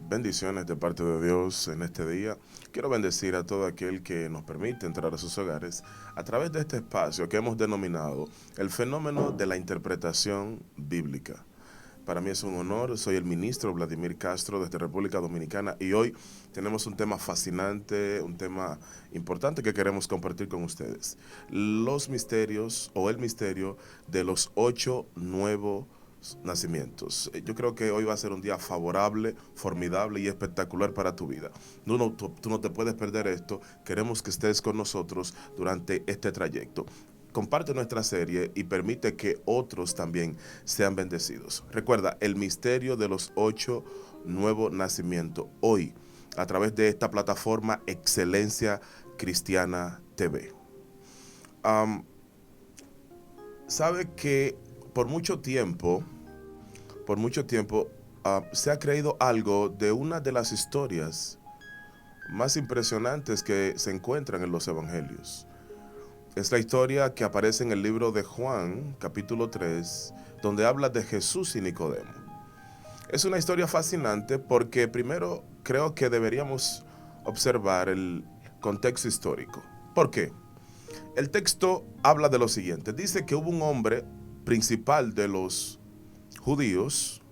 Bendiciones de parte de Dios en este día. Quiero bendecir a todo aquel que nos permite entrar a sus hogares a través de este espacio que hemos denominado el fenómeno de la interpretación bíblica. Para mí es un honor, soy el ministro Vladimir Castro desde República Dominicana y hoy tenemos un tema fascinante, un tema importante que queremos compartir con ustedes. Los misterios o el misterio de los 8 nuevos nacimientos. Yo creo que hoy va a ser un día favorable, formidable y espectacular para tu vida. Tú no te puedes perder esto. Queremos que estés con nosotros durante este trayecto. Comparte nuestra serie y permite que otros también sean bendecidos. Recuerda, el misterio de los 8 nuevos nacimientos. Hoy, a través de esta plataforma Excelencia Cristiana TV. Sabe que por mucho tiempo, se ha creído algo de una de las historias más impresionantes que se encuentran en los evangelios. Es la historia que aparece en el libro de Juan, capítulo 3, donde habla de Jesús y Nicodemo. Es una historia fascinante porque primero creo que deberíamos observar el contexto histórico. ¿Por qué? El texto habla de lo siguiente. Dice que hubo un hombre principal de los judíos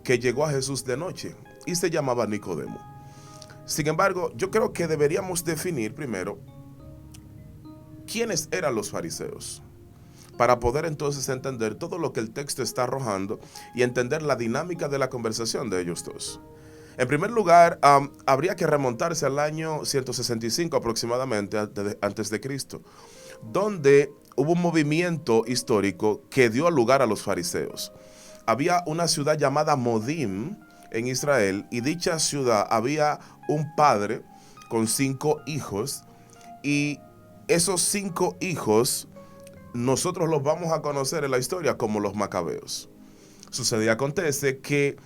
que llegó a Jesús de noche y se llamaba Nicodemo. Sin embargo, yo creo que deberíamos definir primero quiénes eran los fariseos, para poder entonces entender todo lo que el texto está arrojando y entender la dinámica de la conversación de ellos dos. En primer lugar, habría que remontarse al año 165 aproximadamente antes de Cristo, donde hubo un movimiento histórico que dio lugar a los fariseos. Había una ciudad llamada Modim en Israel y dicha ciudad había un padre con 5 hijos y esos 5 hijos nosotros los vamos a conocer en la historia como los macabeos. Sucede y acontece que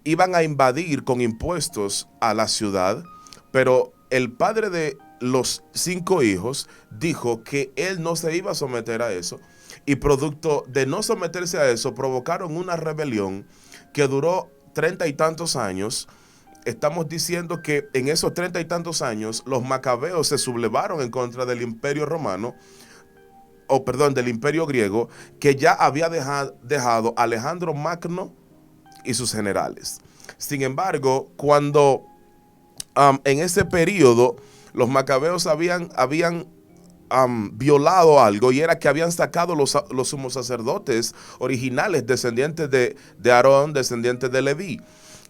iban a invadir con impuestos a la ciudad, pero el padre de los 5 hijos dijo que él no se iba a someter a eso y producto de no someterse a eso provocaron una rebelión que duró 30 y tantos años. Estamos diciendo que en esos 30 y tantos años los macabeos se sublevaron en contra del imperio romano, del imperio griego, que ya había dejado Alejandro Magno y sus generales. Sin embargo, cuando en ese periodo los macabeos habían violado algo, y era que habían sacado los sumos sacerdotes originales, descendientes de Aarón, descendientes de Leví.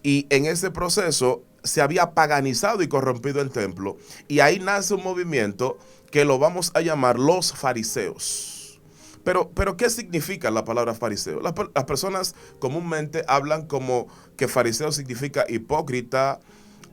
Y en ese proceso se había paganizado y corrompido el templo. Y ahí nace un movimiento que lo vamos a llamar los fariseos. Pero ¿qué significa la palabra fariseo? Las personas comúnmente hablan como que fariseo significa hipócrita,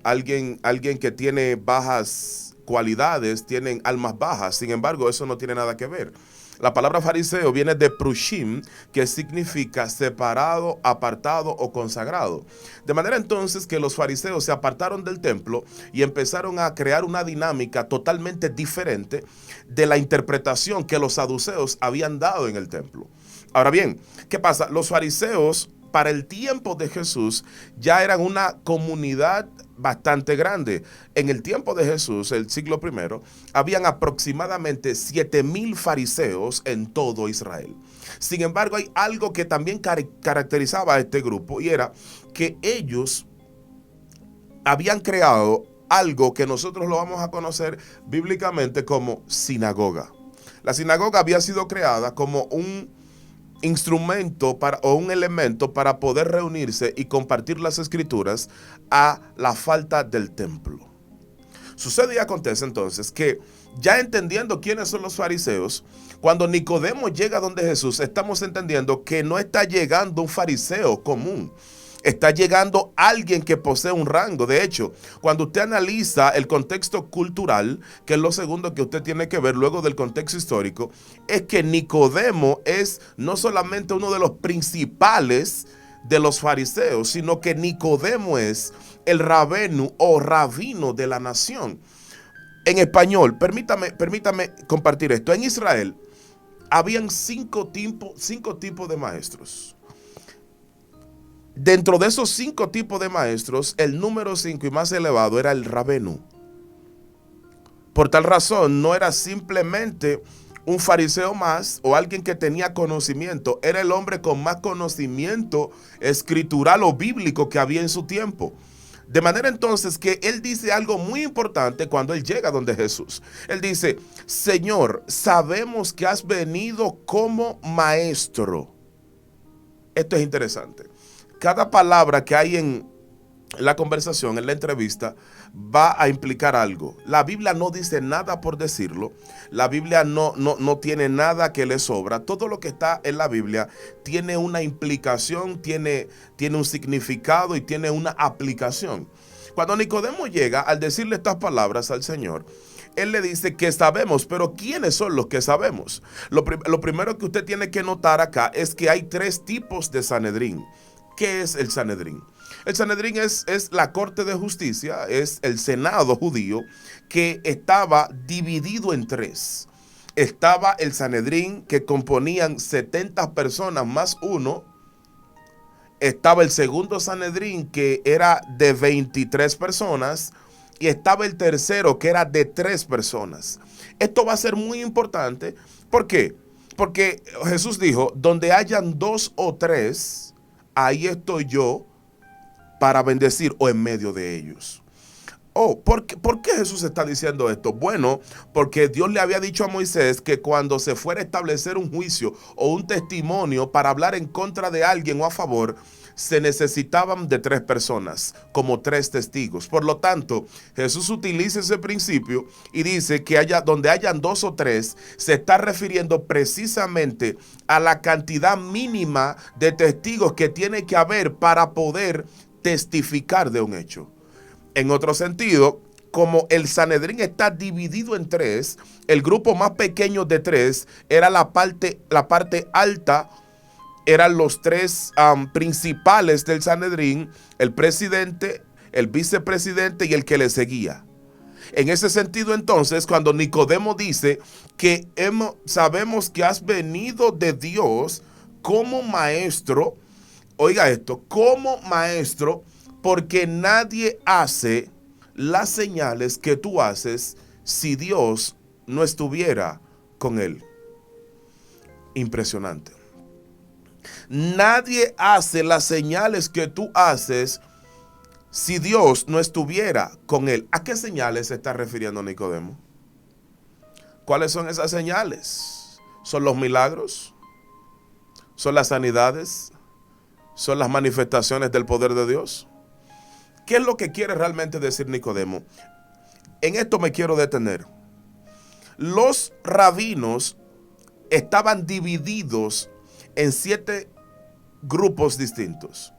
alguien que tiene bajas cualidades, tienen almas bajas. Sin embargo, eso no tiene nada que ver. La palabra fariseo viene de prushim, que significa separado, apartado o consagrado. De manera entonces que los fariseos se apartaron del templo y empezaron a crear una dinámica totalmente diferente de la interpretación que los saduceos habían dado en el templo. Ahora bien, ¿qué pasa? Los fariseos para el tiempo de Jesús ya eran una comunidad bastante grande. En el tiempo de Jesús, el siglo I, habían aproximadamente 7,000 fariseos en todo Israel. Sin embargo, hay algo que también caracterizaba a este grupo y era que ellos habían creado algo que nosotros lo vamos a conocer bíblicamente como sinagoga. La sinagoga había sido creada como un instrumento o un elemento para poder reunirse y compartir las escrituras a la falta del templo. Sucede y acontece entonces que ya entendiendo quiénes son los fariseos, cuando Nicodemo llega donde Jesús, estamos entendiendo que no está llegando un fariseo común. Está llegando alguien que posee un rango. De hecho, cuando usted analiza el contexto cultural, que es lo segundo que usted tiene que ver luego del contexto histórico, es que Nicodemo es no solamente uno de los principales de los fariseos, sino que Nicodemo es el rabenu o rabino de la nación. En español, permítame compartir esto. En Israel habían cinco tipos de maestros. Dentro de esos 5 tipos de maestros, el número 5 y más elevado era el rabenu. Por tal razón, no era simplemente un fariseo más o alguien que tenía conocimiento, era el hombre con más conocimiento escritural o bíblico que había en su tiempo. De manera entonces que él dice algo muy importante cuando él llega donde Jesús. Él dice: Señor, sabemos que has venido como maestro. Esto es interesante. Cada palabra que hay en la conversación, en la entrevista, va a implicar algo. La Biblia no dice nada por decirlo. La Biblia no tiene nada que le sobra. Todo lo que está en la Biblia tiene una implicación, tiene un significado y tiene una aplicación. Cuando Nicodemo llega, al decirle estas palabras al Señor, él le dice que sabemos, pero ¿quiénes son los que sabemos? Lo primero que usted tiene que notar acá es que hay 3 tipos de Sanedrín. ¿Qué es el Sanedrín? El Sanedrín es la corte de justicia, es el senado judío que estaba dividido en 3. Estaba el Sanedrín, que componían 70 personas más uno. Estaba el segundo Sanedrín, que era de 23 personas. Y estaba el tercero, que era de 3 personas. Esto va a ser muy importante. ¿Por qué? Porque Jesús dijo: donde hayan 2 o 3, ahí estoy yo para bendecir, o en medio de ellos. ¿Por qué Jesús está diciendo esto? Bueno, porque Dios le había dicho a Moisés que cuando se fuera a establecer un juicio o un testimonio para hablar en contra de alguien o a favor, se necesitaban de 3 personas, como 3 testigos. Por lo tanto, Jesús utiliza ese principio y dice que donde hayan 2 o 3, se está refiriendo precisamente a la cantidad mínima de testigos que tiene que haber para poder testificar de un hecho. En otro sentido, como el Sanedrín está dividido en 3, el grupo más pequeño de 3 era la parte alta. Eran los 3 principales del Sanedrín: el presidente, el vicepresidente y el que le seguía. En ese sentido, entonces, cuando Nicodemo dice que sabemos que has venido de Dios como maestro, oiga esto, como maestro, porque nadie hace las señales que tú haces si Dios no estuviera con él. Impresionante. Nadie hace las señales que tú haces si Dios no estuviera con él. ¿A qué señales se está refiriendo Nicodemo? ¿Cuáles son esas señales? ¿Son los milagros? ¿Son las sanidades? ¿Son las manifestaciones del poder de Dios? ¿Qué es lo que quiere realmente decir Nicodemo? En esto me quiero detener. Los rabinos estaban divididos en 7 grupos distintos.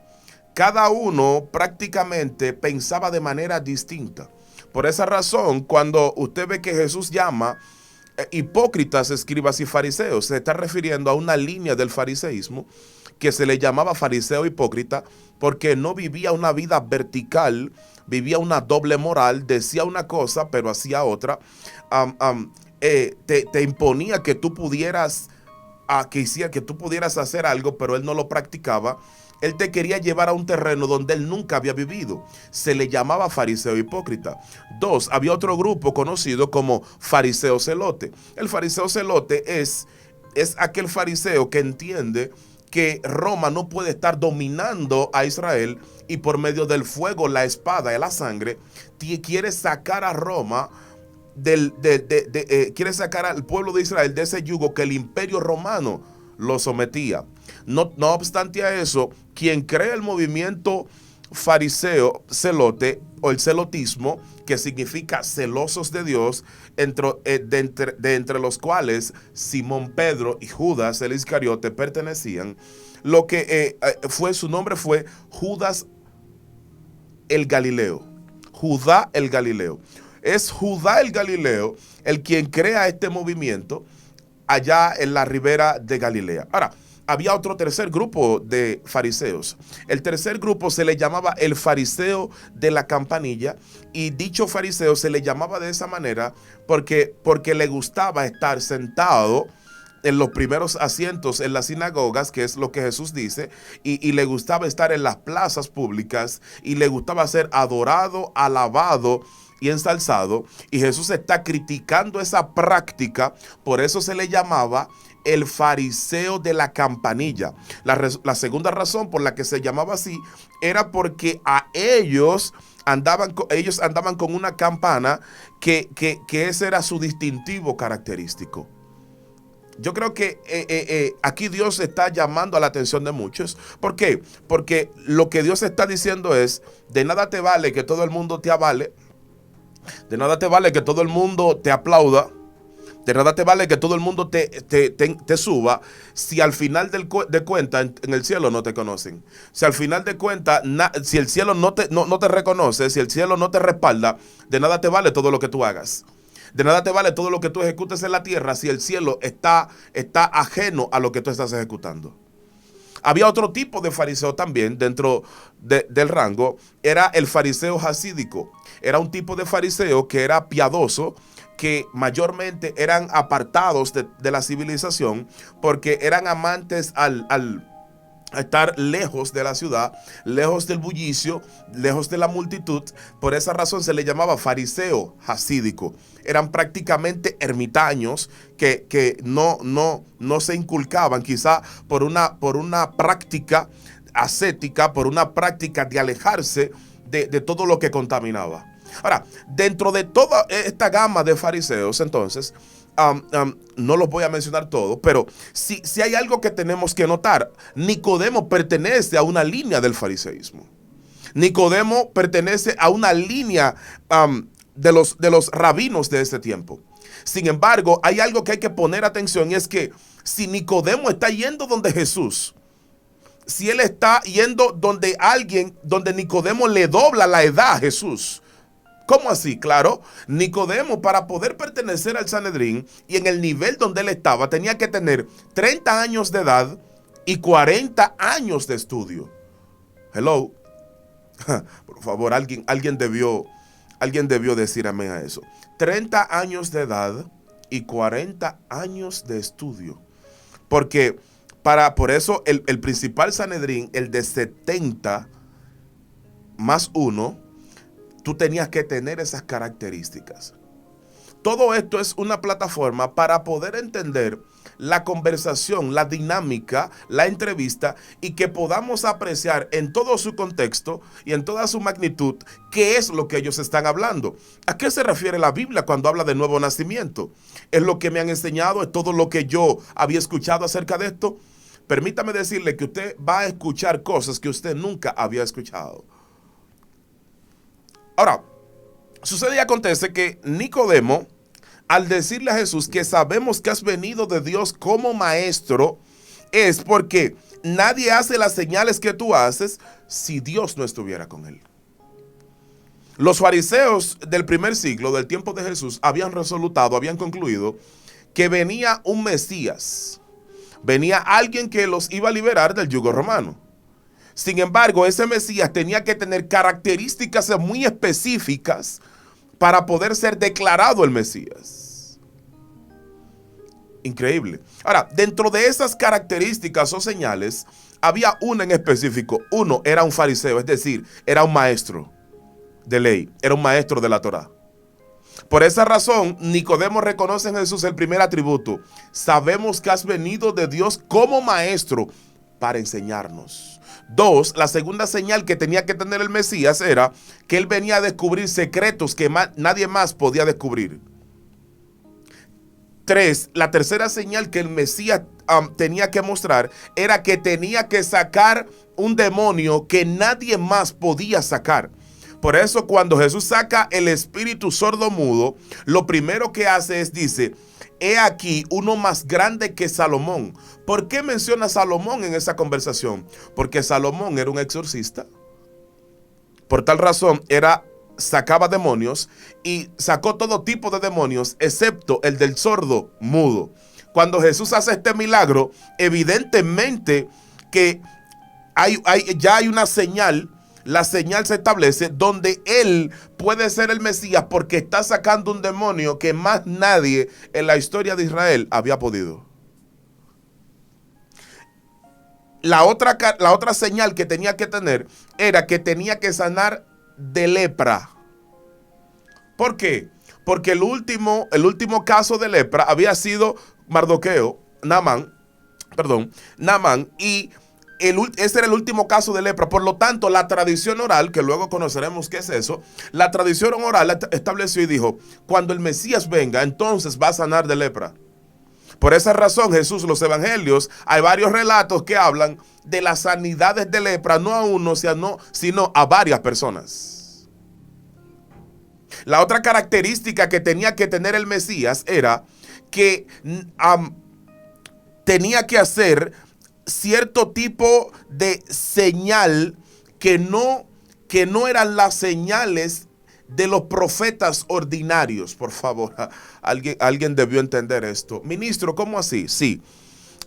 Cada uno prácticamente pensaba de manera distinta. Por esa razón, cuando usted ve que Jesús llama hipócritas, escribas y fariseos, se está refiriendo a una línea del fariseísmo que se le llamaba fariseo hipócrita, porque no vivía una vida vertical, vivía una doble moral, decía una cosa pero hacía otra. Te imponía que tú pudieras que tú pudieras hacer algo, pero él no lo practicaba. Él te quería llevar a un terreno donde él nunca había vivido. Se le llamaba fariseo hipócrita. 2, había otro grupo conocido como fariseo celote. El fariseo celote es aquel fariseo que entiende que Roma no puede estar dominando a Israel y por medio del fuego, la espada y la sangre quiere sacar a Roma quiere sacar al pueblo de Israel de ese yugo que el imperio romano lo sometía. No obstante a eso, quien crea el movimiento fariseo celote o el celotismo, que significa celosos de Dios, entre los cuales Simón Pedro y Judas el Iscariote pertenecían, lo que su nombre fue Judas el Galileo. Judá el Galileo. Es Judá el Galileo el quien crea este movimiento allá en la ribera de Galilea. Ahora, había otro tercer grupo de fariseos. El tercer grupo se le llamaba el fariseo de la campanilla, y dicho fariseo se le llamaba de esa manera porque le gustaba estar sentado en los primeros asientos en las sinagogas, que es lo que Jesús dice, y le gustaba estar en las plazas públicas y le gustaba ser adorado, alabado y ensalzado. Y Jesús está criticando esa práctica, por eso se le llamaba el fariseo de la campanilla. La segunda razón por la que se llamaba así era porque ellos andaban con una campana que ese era su distintivo característico. Yo creo que aquí Dios está llamando a la atención de muchos. ¿Por qué? Porque lo que Dios está diciendo es, de nada te vale que todo el mundo te avale, de nada te vale que todo el mundo te aplauda, de nada te vale que todo el mundo te suba, si al final de cuentas en el cielo no te conocen. Si al final de cuentas, si el cielo no te reconoce, si el cielo no te respalda, de nada te vale todo lo que tú hagas. De nada te vale todo lo que tú ejecutes en la tierra si el cielo está ajeno a lo que tú estás ejecutando. Había otro tipo de fariseo también dentro del rango, era el fariseo hasídico. Era un tipo de fariseo que era piadoso, que mayormente eran apartados de la civilización porque eran amantes al estar lejos de la ciudad, lejos del bullicio, lejos de la multitud. Por esa razón se le llamaba fariseo hasídico. Eran prácticamente ermitaños que no se inculcaban, quizá por una práctica ascética, por una práctica de alejarse de todo lo que contaminaba. Ahora, dentro de toda esta gama de fariseos, entonces, no los voy a mencionar todos, pero si hay algo que tenemos que notar, Nicodemo pertenece a una línea del fariseísmo. Nicodemo pertenece a una línea de los rabinos de ese tiempo. Sin embargo, hay algo que hay que poner atención, y es que si Nicodemo está yendo donde Jesús, si él está yendo donde Nicodemo le dobla la edad a Jesús. ¿Cómo así? Claro, Nicodemo, para poder pertenecer al Sanedrín y en el nivel donde él estaba, tenía que tener 30 años de edad y 40 años de estudio. Hello. Por favor, alguien debió decir amén a eso. 30 años de edad y 40 años de estudio. Porque por eso el principal Sanedrín, el de 70 más 1, tú tenías que tener esas características. Todo esto es una plataforma para poder entender la conversación, la dinámica, la entrevista, y que podamos apreciar en todo su contexto y en toda su magnitud qué es lo que ellos están hablando. ¿A qué se refiere la Biblia cuando habla de nuevo nacimiento? ¿Es lo que me han enseñado? ¿Es todo lo que yo había escuchado acerca de esto? Permítame decirle que usted va a escuchar cosas que usted nunca había escuchado. Ahora, sucede y acontece que Nicodemo, al decirle a Jesús que sabemos que has venido de Dios como maestro, es porque nadie hace las señales que tú haces si Dios no estuviera con él. Los fariseos del primer siglo, del tiempo de Jesús, habían concluido que venía un Mesías, venía alguien que los iba a liberar del yugo romano. Sin embargo, ese Mesías tenía que tener características muy específicas para poder ser declarado el Mesías. Increíble. Ahora, dentro de esas características o señales, había una en específico. Uno era un fariseo, es decir, era un maestro de ley, era un maestro de la Torá. Por esa razón, Nicodemo reconoce en Jesús el primer atributo. Sabemos que has venido de Dios como maestro para enseñarnos. 2, la segunda señal que tenía que tener el Mesías era que él venía a descubrir secretos que nadie más podía descubrir. 3, la tercera señal que el Mesías tenía que mostrar era que tenía que sacar un demonio que nadie más podía sacar. Por eso cuando Jesús saca el espíritu sordo-mudo, lo primero que hace es, dice, he aquí uno más grande que Salomón. ¿Por qué menciona a Salomón en esa conversación? Porque Salomón era un exorcista. Por tal razón sacaba demonios y sacó todo tipo de demonios, excepto el del sordo mudo. Cuando Jesús hace este milagro, evidentemente que ya hay una señal. La señal se establece donde él puede ser el Mesías porque está sacando un demonio que más nadie en la historia de Israel había podido. La otra señal que tenía que tener era que tenía que sanar de lepra. ¿Por qué? Porque el último caso de lepra había sido Naamán, y ese era el último caso de lepra. Por lo tanto, la tradición oral, que luego conoceremos qué es eso, la tradición oral estableció y dijo, cuando el Mesías venga, entonces va a sanar de lepra. Por esa razón, Jesús, los evangelios, hay varios relatos que hablan de las sanidades de lepra, no a uno, sino a varias personas. La otra característica que tenía que tener el Mesías era que tenía que hacer cierto tipo de señal que no eran las señales de los profetas ordinarios. Por favor, alguien debió entender esto. Ministro, ¿cómo así? Sí,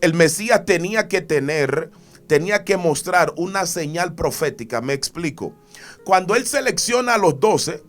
el Mesías tenía que mostrar una señal profética. Me explico. Cuando él selecciona a los 12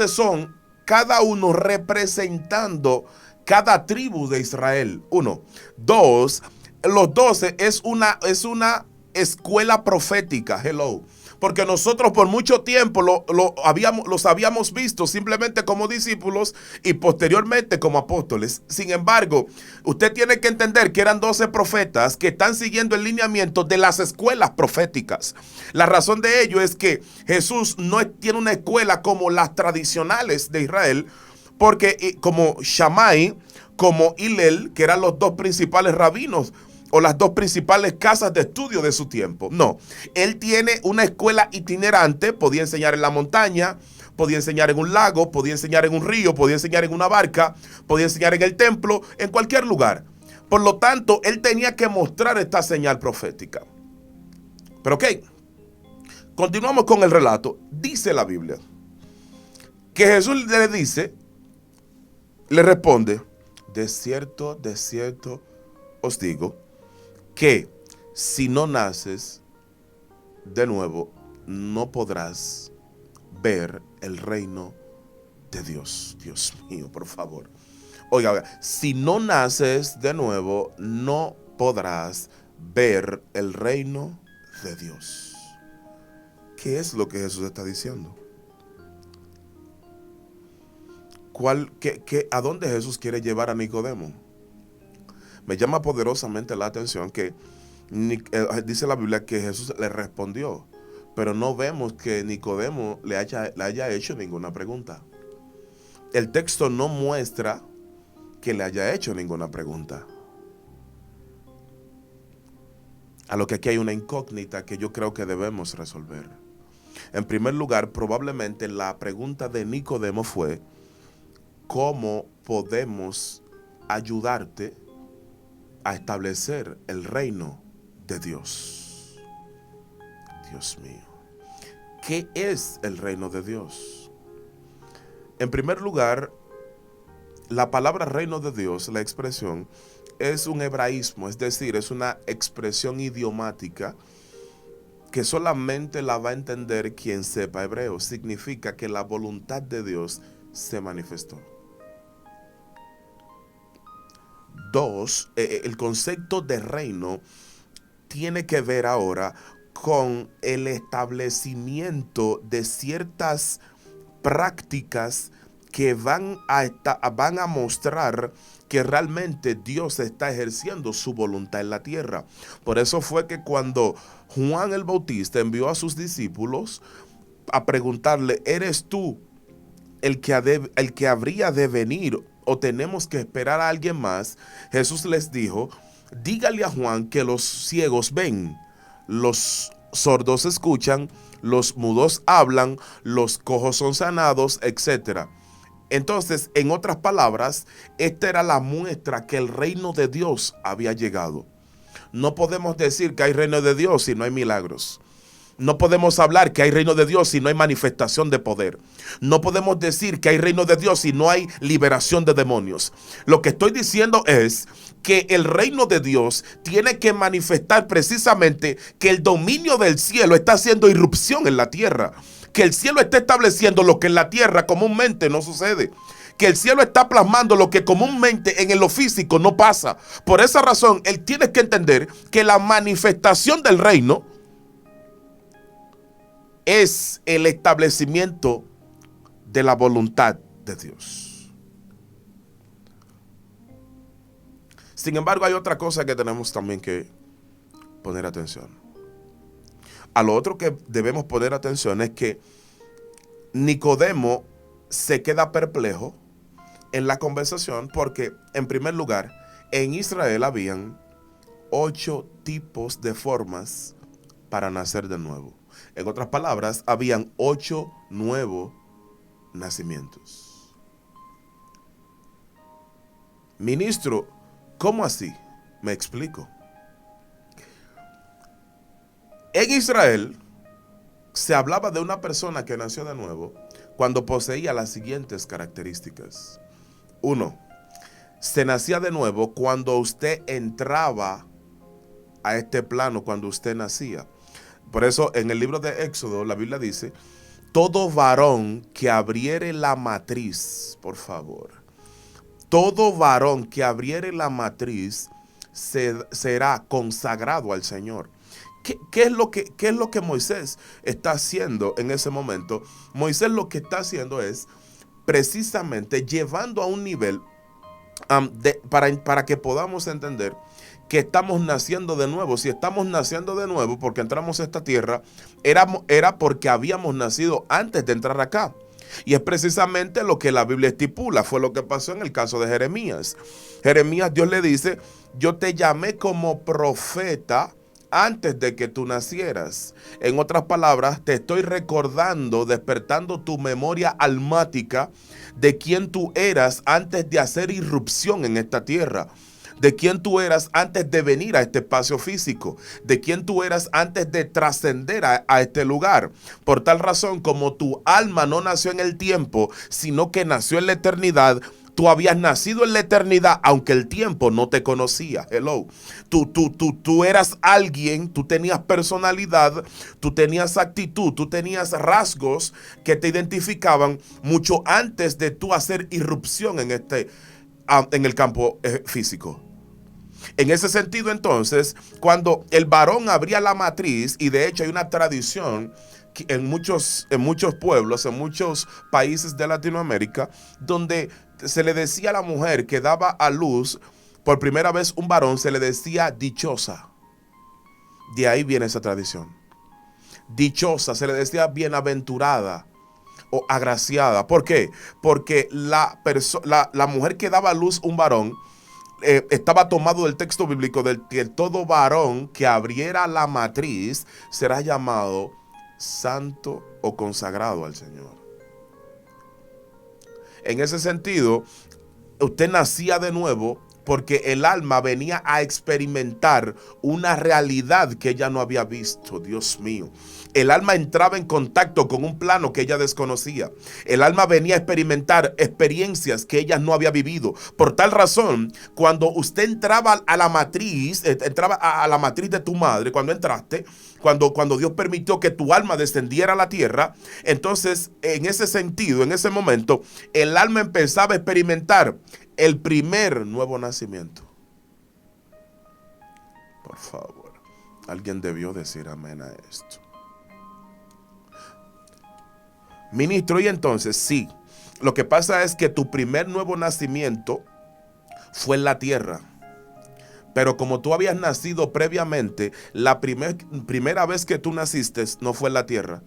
son cada uno representando cada tribu de Israel. 1. 2. Los 12 es una escuela profética. Hello. Porque nosotros por mucho tiempo los habíamos visto simplemente como discípulos y posteriormente como apóstoles. Sin embargo, usted tiene que entender que eran 12 profetas que están siguiendo el lineamiento de las escuelas proféticas. La razón de ello es que Jesús no tiene una escuela como las tradicionales de Israel, porque como Shammai, como Hillel, que eran los dos principales rabinos o las dos principales casas de estudio de su tiempo. No, él tiene una escuela itinerante, podía enseñar en la montaña, podía enseñar en un lago, podía enseñar en un río, podía enseñar en una barca, podía enseñar en el templo, en cualquier lugar. Por lo tanto, él tenía que mostrar esta señal profética. Pero ok, continuamos con el relato. Dice la Biblia que Jesús le responde, de cierto os digo, que si no naces de nuevo, no podrás ver el reino de Dios. Dios mío, por favor. Oiga, si no naces de nuevo, no podrás ver el reino de Dios. ¿Qué es lo que Jesús está diciendo? ¿A dónde Jesús quiere llevar a Nicodemo? Me llama poderosamente la atención que dice la Biblia que Jesús le respondió, pero no vemos que Nicodemo le haya hecho ninguna pregunta. El texto no muestra que le haya hecho ninguna pregunta. A lo que aquí hay una incógnita que yo creo que debemos resolver. En primer lugar, probablemente la pregunta de Nicodemo fue, ¿cómo podemos ayudarte a establecer el reino de Dios? Dios mío, ¿qué es el reino de Dios? En primer lugar, la palabra reino de Dios, la expresión, es un hebraísmo, es decir, es una expresión idiomática que solamente la va a entender quien sepa hebreo. Significa que la voluntad de Dios se manifestó. 2, el concepto de reino tiene que ver ahora con el establecimiento de ciertas prácticas que van a mostrar que realmente Dios está ejerciendo su voluntad en la tierra. Por eso fue que cuando Juan el Bautista envió a sus discípulos a preguntarle, ¿eres tú el que habría de venir o tenemos que esperar a alguien más? Jesús les dijo, dígale a Juan que los ciegos ven, los sordos escuchan, los mudos hablan, los cojos son sanados, etc. Entonces, en otras palabras, esta era la muestra que el reino de Dios había llegado. No podemos decir que hay reino de Dios si no hay milagros. No podemos hablar que hay reino de Dios si no hay manifestación de poder. No podemos decir que hay reino de Dios si no hay liberación de demonios. Lo que estoy diciendo es que el reino de Dios tiene que manifestar precisamente que el dominio del cielo está haciendo irrupción en la tierra. Que el cielo está estableciendo lo que en la tierra comúnmente no sucede. que el cielo está plasmando lo que comúnmente en lo físico no pasa. Por esa razón, él tiene que entender que la manifestación del reino es el establecimiento de la voluntad de Dios. Sin embargo, hay otra cosa que tenemos también que poner atención. A lo otro que debemos poner atención es que Nicodemo se queda perplejo en la conversación porque, en primer lugar, en Israel habían 8 tipos de formas para nacer de nuevo. En otras palabras, habían 8 nuevos nacimientos. Ministro, ¿cómo así? Me explico. En Israel se hablaba de una persona que nació de nuevo cuando poseía las siguientes características. 1. Se nacía de nuevo cuando usted entraba a este plano, cuando usted nacía. Por eso en el libro de Éxodo la Biblia dice: todo varón que abriere la matriz, por favor, todo varón que abriere la matriz será consagrado al Señor. ¿Qué es lo que Moisés está haciendo en ese momento? Moisés lo que está haciendo es precisamente llevando a un nivel para que podamos entender que estamos naciendo de nuevo. Si estamos naciendo de nuevo porque entramos a esta tierra, era porque habíamos nacido antes de entrar acá. Y es precisamente lo que la Biblia estipula. Fue lo que pasó en el caso de Jeremías. Jeremías, Dios le dice: yo te llamé como profeta antes de que tú nacieras. En otras palabras, te estoy recordando, despertando tu memoria almática de quién tú eras antes de hacer irrupción en esta tierra, de quién tú eras antes de venir a este espacio físico, de quién tú eras antes de trascender a este lugar. Por tal razón, como tu alma no nació en el tiempo, sino que nació en la eternidad, tú habías nacido en la eternidad, aunque el tiempo no te conocía. Hello. Tú eras alguien, tú tenías personalidad, tú tenías actitud, tú tenías rasgos que te identificaban mucho antes de tú hacer irrupción en el campo físico. En ese sentido, entonces, cuando el varón abría la matriz, y de hecho hay una tradición en muchos pueblos, en muchos países de Latinoamérica, donde se le decía a la mujer que daba a luz por primera vez un varón, se le decía dichosa. De ahí viene esa tradición. Dichosa, se le decía bienaventurada o agraciada. ¿Por qué? Porque la mujer que daba a luz un varón estaba tomado del texto bíblico del que todo varón que abriera la matriz será llamado santo o consagrado al Señor. En ese sentido, usted nacía de nuevo porque el alma venía a experimentar una realidad que ella no había visto. Dios mío. El alma entraba en contacto con un plano que ella desconocía. El alma venía a experimentar experiencias que ella no había vivido. Por tal razón, cuando usted entraba a la matriz, a la matriz de tu madre, cuando entraste, cuando Dios permitió que tu alma descendiera a la tierra, entonces en ese sentido, en ese momento, el alma empezaba a experimentar el primer nuevo nacimiento. Por favor, alguien debió decir amén a esto. Ministro, y entonces sí, lo que pasa es que tu primer nuevo nacimiento fue en la tierra. Pero como tú habías nacido previamente, la primera vez que tú naciste no fue en la tierra.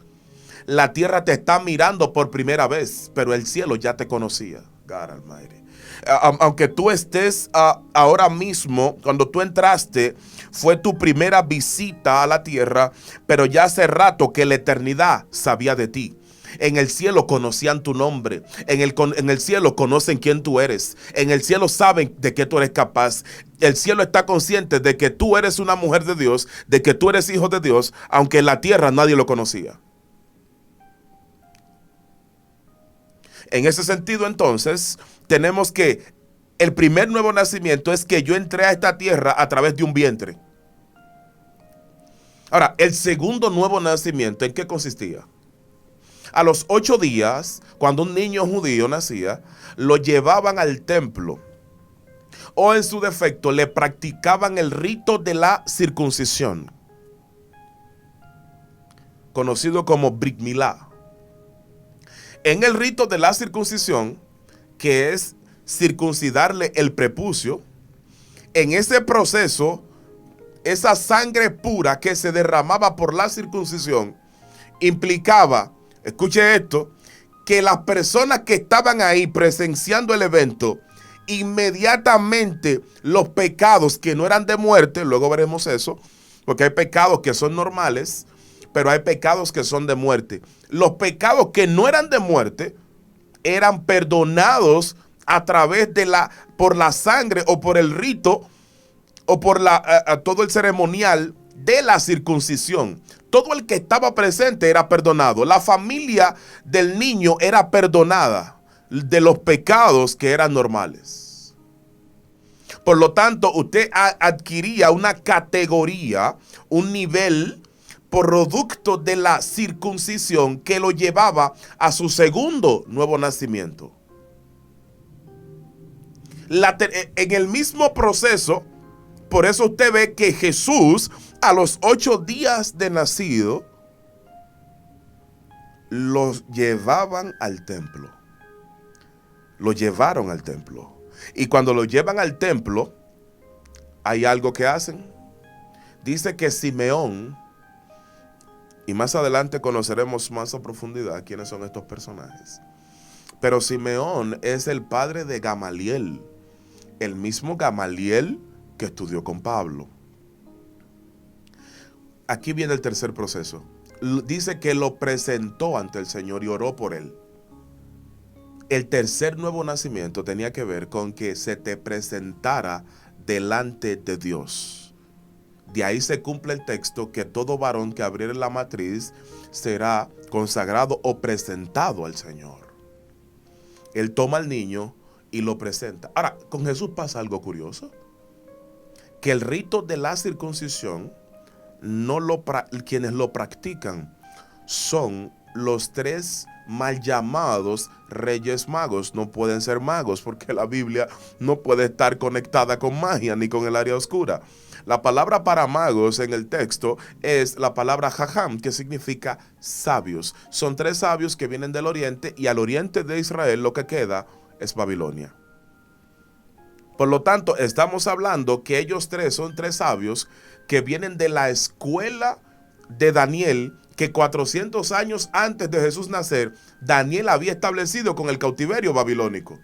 La tierra te está mirando por primera vez, pero el cielo ya te conocía. God Almighty. Aunque tú estés ahora mismo, cuando tú entraste, fue tu primera visita a la tierra, pero ya hace rato que la eternidad sabía de ti. En el cielo conocían tu nombre. En el cielo conocen quién tú eres. En el cielo saben de qué tú eres capaz. El cielo está consciente de que tú eres una mujer de Dios, de que tú eres hijo de Dios, aunque en la tierra nadie lo conocía. En ese sentido, entonces, tenemos que el primer nuevo nacimiento es que yo entré a esta tierra a través de un vientre. Ahora, el segundo nuevo nacimiento, ¿en qué consistía? A los 8 días, cuando un niño judío nacía, lo llevaban al templo. O en su defecto, le practicaban el rito de la circuncisión, conocido como Brit Milá. En el rito de la circuncisión, que es circuncidarle el prepucio, en ese proceso, esa sangre pura que se derramaba por la circuncisión implicaba, escuche esto, que las personas que estaban ahí presenciando el evento, inmediatamente los pecados que no eran de muerte, luego veremos eso, porque hay pecados que son normales, pero hay pecados que son de muerte. Los pecados que no eran de muerte eran perdonados a través de por la sangre o por el rito o por todo el ceremonial de la circuncisión. Todo el que estaba presente era perdonado. La familia del niño era perdonada de los pecados que eran normales. Por lo tanto, usted adquiría una categoría, un nivel producto de la circuncisión que lo llevaba a su segundo nuevo nacimiento. En el mismo proceso, por eso usted ve que Jesús, a los 8 días de nacido, los llevaban al templo. Lo llevaron al templo. Y cuando lo llevan al templo, hay algo que hacen. Dice que Simeón, y más adelante conoceremos más a profundidad quiénes son estos personajes. Pero Simeón es el padre de Gamaliel, el mismo Gamaliel que estudió con Pablo. Aquí viene el tercer proceso. Dice que lo presentó ante el Señor y oró por él. El tercer nuevo nacimiento tenía que ver con que se te presentara delante de Dios. De ahí se cumple el texto que todo varón que abriere la matriz será consagrado o presentado al Señor. Él toma al niño y lo presenta. Ahora, con Jesús pasa algo curioso. Que el rito de la circuncisión, quienes lo practican son los 3 mal llamados reyes magos. No pueden ser magos porque la Biblia no puede estar conectada con magia ni con el área oscura. La palabra para magos en el texto es la palabra jajam, que significa sabios. Son 3 sabios que vienen del oriente, y al oriente de Israel lo que queda es Babilonia. Por lo tanto, estamos hablando que ellos 3 son 3 sabios que vienen de la escuela de Daniel, que 400 años antes de Jesús nacer, Daniel había establecido con el cautiverio babilónico.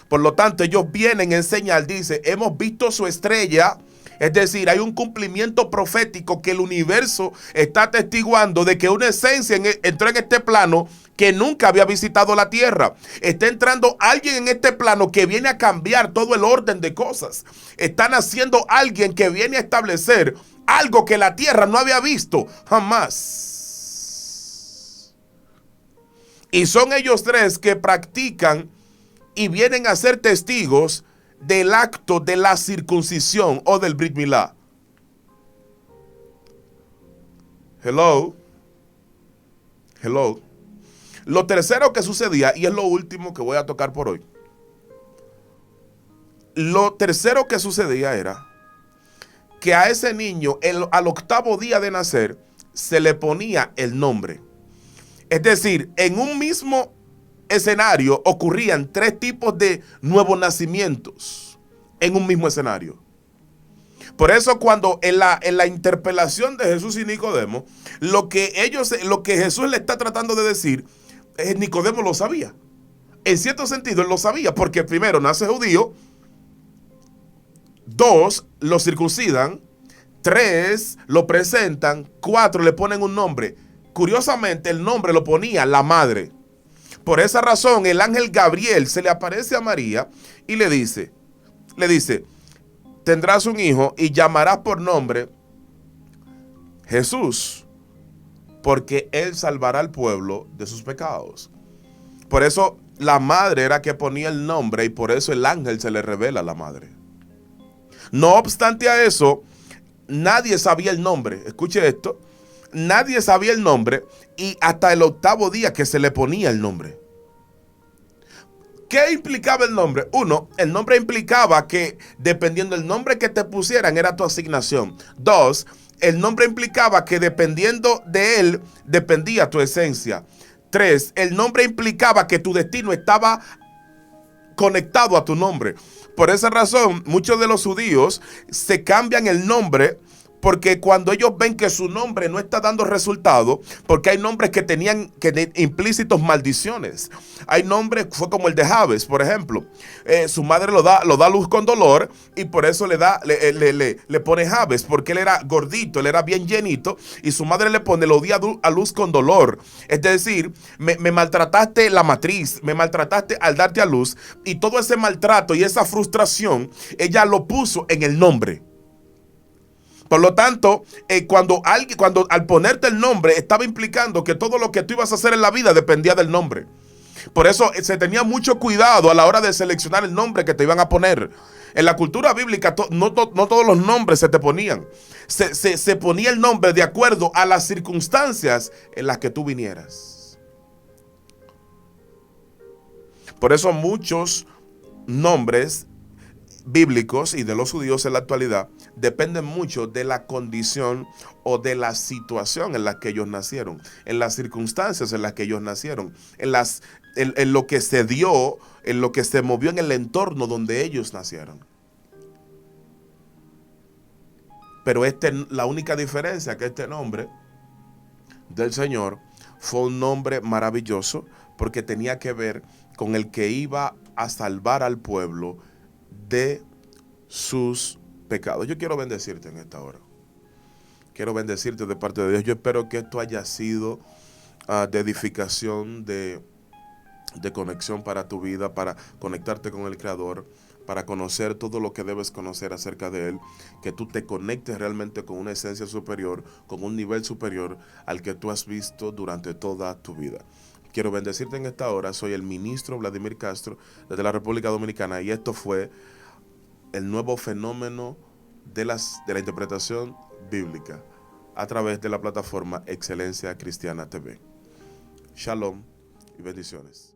Por lo tanto, ellos vienen a enseñar, dice, hemos visto su estrella. Es decir, hay un cumplimiento profético que el universo está atestiguando de que una esencia entró en este plano que nunca había visitado la tierra. Está entrando alguien en este plano que viene a cambiar todo el orden de cosas. Está naciendo alguien que viene a establecer algo que la tierra no había visto jamás. Y son ellos 3 que practican y vienen a ser testigos del acto de la circuncisión o del Brit Milá. Hello. Lo tercero que sucedía, y es lo último que voy a tocar por hoy. Lo tercero que sucedía era que a ese niño, al 8º día de nacer, se le ponía el nombre. Es decir, en un mismo escenario ocurrían 3 tipos de nuevos nacimientos en un mismo escenario. Por eso cuando en la interpelación de Jesús y Nicodemo, lo que Jesús le está tratando de decir, Nicodemo lo sabía. En cierto sentido él lo sabía, porque primero nace judío, 2 lo circuncidan, 3 lo presentan, 4 le ponen un nombre. Curiosamente el nombre lo ponía la madre. Por esa razón, el ángel Gabriel se le aparece a María y le dice, tendrás un hijo y llamarás por nombre Jesús, porque él salvará al pueblo de sus pecados. Por eso la madre era que ponía el nombre, y por eso el ángel se le revela a la madre. No obstante a eso, nadie sabía el nombre. Escuche esto. nadie sabía el nombre y hasta el octavo día que se le ponía el nombre. ¿Qué implicaba el nombre? Uno, el nombre implicaba que dependiendo del nombre que te pusieran era tu asignación. Dos, el nombre implicaba que dependiendo de él dependía tu esencia. Tres, el nombre implicaba que tu destino estaba conectado a tu nombre. Por esa razón, muchos de los judíos se cambian el nombre porque cuando ellos ven que su nombre no está dando resultado, porque hay nombres que tenían implícitos maldiciones. Hay nombres, fue como el de Jabes, por ejemplo. Su madre lo da a luz con dolor y por eso le pone Jabes, porque él era gordito, él era bien llenito y su madre le pone, lo di a luz con dolor. Es decir, me maltrataste la matriz, me maltrataste al darte a luz y todo ese maltrato y esa frustración, ella lo puso en el nombre. Por lo tanto, cuando al ponerte el nombre, estaba implicando que todo lo que tú ibas a hacer en la vida dependía del nombre. Por eso se tenía mucho cuidado a la hora de seleccionar el nombre que te iban a poner. En la cultura bíblica no todos los nombres se te ponían. Se ponía el nombre de acuerdo a las circunstancias en las que tú vinieras. Por eso muchos nombres bíblicos y de los judíos en la actualidad dependen mucho de la condición o de la situación en la que ellos nacieron, en las circunstancias en las que ellos nacieron, en lo que se dio, en lo que se movió en el entorno donde ellos nacieron. Pero la única diferencia que este nombre del Señor fue un nombre maravilloso porque tenía que ver con el que iba a salvar al pueblo de sus pecados. Yo quiero bendecirte en esta hora. Quiero bendecirte de parte de Dios. Yo espero que esto haya sido de edificación, de conexión para tu vida, para conectarte con el Creador, para conocer todo lo que debes conocer acerca de Él, que tú te conectes realmente con una esencia superior, con un nivel superior al que tú has visto durante toda tu vida. Quiero bendecirte en esta hora. Soy el ministro Vladimir Castro desde la República Dominicana y esto fue el nuevo fenómeno de la interpretación bíblica a través de la plataforma Excelencia Cristiana TV. Shalom y bendiciones.